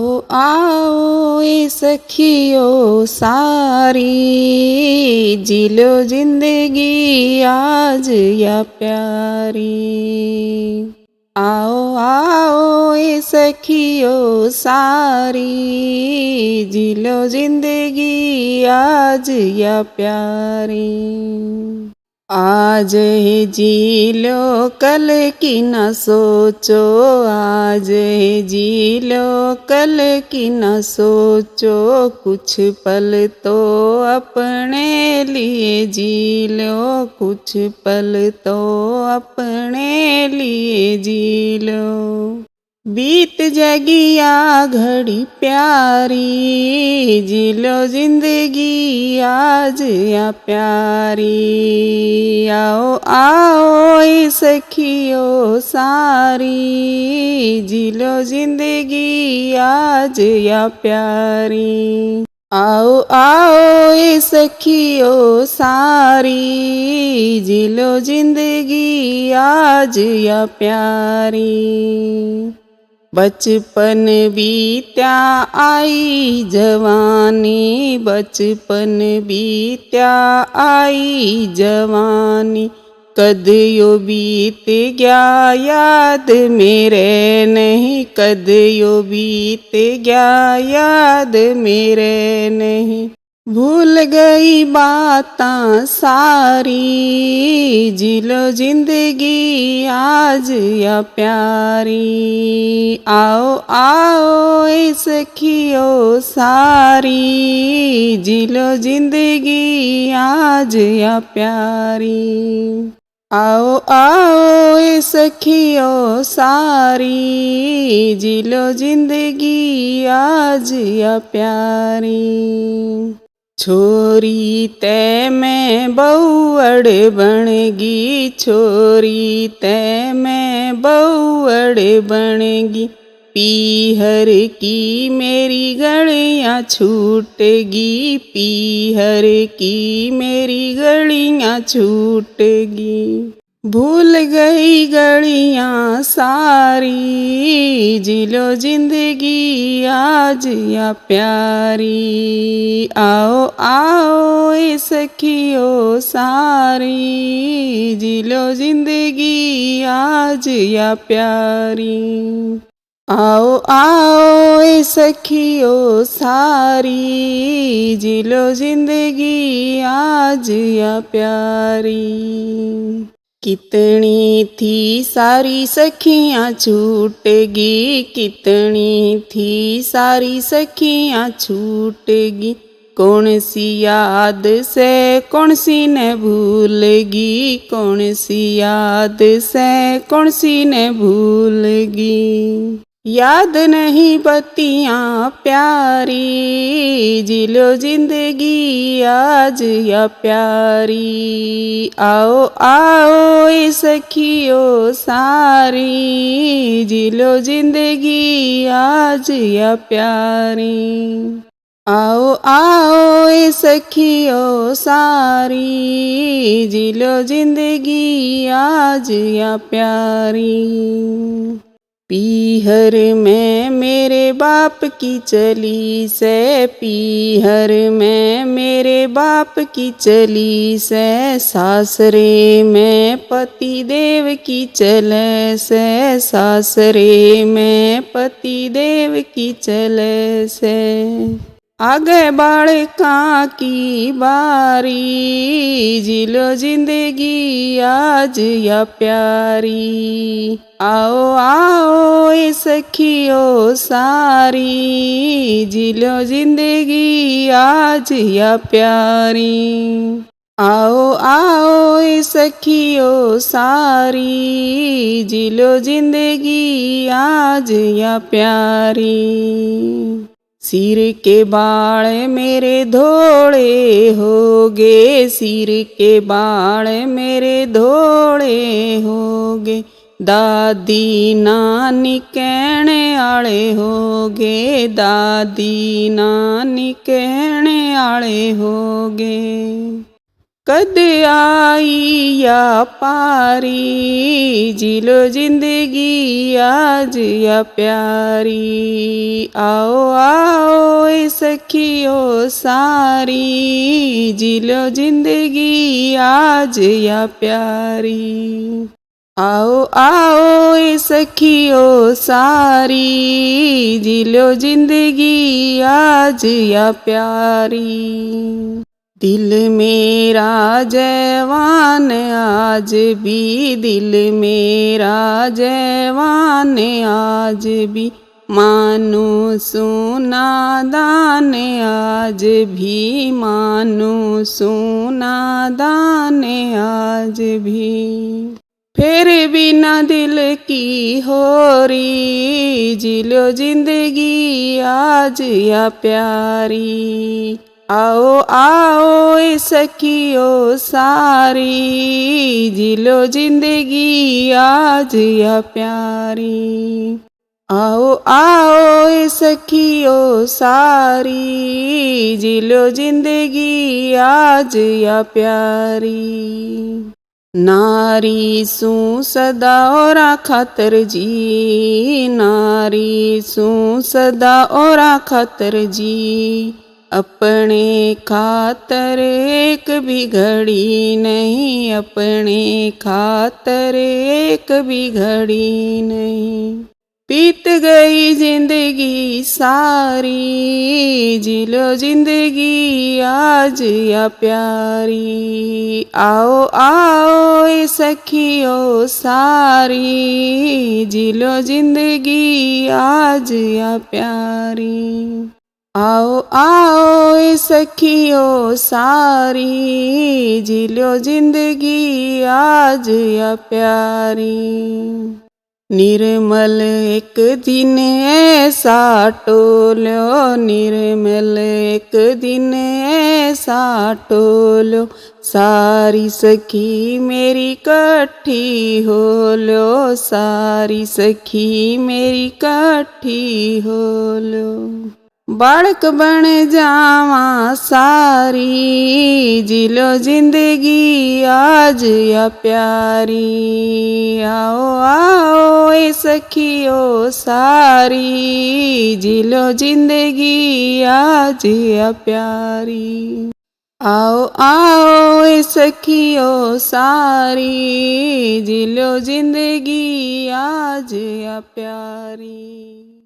आओ आओ ए सखियो सारी, जी लो जिंदगी आज या प्यारी। आओ आओ ए सखियो सारी, जी लो जिंदगी आज या प्यारी। आज ही जी लो कल की न सोचो, आज ही जी लो कल की न सोचो, कुछ पल तो अपने लिए जी लो, कुछ पल तो अपने लिए जी लो। बीत जाएगी घड़ी प्यारी, जी लो जिंदगी आज या प्यारी। आओ आओ ए सखियो सारी, जी लो जिंदगी आज या प्यारी। आओ आओ ए सखियो सारी, जी लो जिंदगी आज या प्यारी। बचपन बीत्या आई जवानी, बचपन बीत्या आई जवानी, कद यो बीत गया याद मेरे नहीं, कद यो बीत गया याद मेरे नहीं। भूल गई बातां सारी, जी लो जिंदगी आज या प्यारी। आओ आओ ए सखियो सारी, जी लो जिंदगी आज या प्यारी। आओ आओ ए सखियो सारी, जी लो जिंदगी आज या प्यारी। छोरी ते मैं बहुअड़ बनेगी, छोरी ते मैं बहुअड़ बनेगी, पीहर की मेरी गलियां छूटेगी, पीहर की मेरी गलियां छूटेगी। भूल गई गलियां सारी, जी लो जिंदगी आज या प्यारी। आओ आओ ए सखियो सारी, जी लो जिंदगी आज या प्यारी। आओ आओ ए सखियो सारी, जी लो जिंदगी आज या प्यारी। कितनी थी सारी सखियाँ छूटेगी, कितनी थी सारी सखियाँ छूटेगी, कौन सी याद से कौन सी न भूलेगी, कौन सी याद से कौन सी न भूलेगी। याद नहीं बत्तियाँ प्यारी, जी लो जिंदगी आज या प्यारी। आओ आओ ए सखियो सारी, जी लो जिंदगी आज या प्यारी। आओ आओ ए सखियो सारी, जी लो जिंदगी आज या प्यारी। पीहर में मेरे बाप की चली से, पीहर में मेरे बाप की चली से, सासरे में पति देव की चले से, सासरे में पति देव की चले से। आगे बालका की बारी, जी लो जिंदगी आज या प्यारी। आओ आओ ए सखियो सारी, जी लो जिंदगी आज या प्यारी। आओ आओ ए सखियो सारी, जी लो जिंदगी आज या प्यारी। सिर के बाल मेरे धोड़े होगे, सिर के बाल मेरे धोड़े होगे, दादी नानी कहने आले होगे, दादी नानी कहने आले होगे। कद आई या पारी, जी लो जिंदगी आज या प्यारी। आओ आओ ए सखियो सारी, जी लो जिंदगी आज या प्यारी। आओ आओ ए सखियो सारी, जी लो जिंदगी आज या प्यारी। दिल मेरा जवान आज भी, दिल मेरा जवान आज भी, मानो सोना दान आज भी, मानो सोना दान आज भी। फिर भी ना दिल की होरी, जी लो जिंदगी आज या प्यारी। आओ आओ ए सखियो सारी, जी लो जिंदगी आज या प्यारी। आओ आओ ए सखियो सारी, जी लो जिंदगी आज या प्यारी। नारी सू सदा औरा खातर जी, नारी सू सदा औरा खातर जी, अपने खातर एक भी घड़ी नहीं, अपने खातर एक भी घड़ी नहीं। बीत गई जिंदगी सारी, जी लो जिंदगी आज या प्यारी। आओ आओ ए सखियो सारी, जी लो जिंदगी आज या प्यारी। आओ आओ ए सखियो सारी, जी लो जिंदगी आज या प्यारी। निर्मल एक दिन ऐसा टोलो, निर्मल एक दिन ऐसा टोलो, सारी सखी मेरी कट्ठी हो लो, सारी सखी मेरी कट्ठी हो लो। बाड़क बन जावा सारी, जी लो जिंदगी आज या प्यारी। आओ आओ ए सखियो सारी, जी लो जिंदगी आज या प्यारी। आओ आओ ए सखियो सारी, जी लो जिंदगी आज या प्यारी।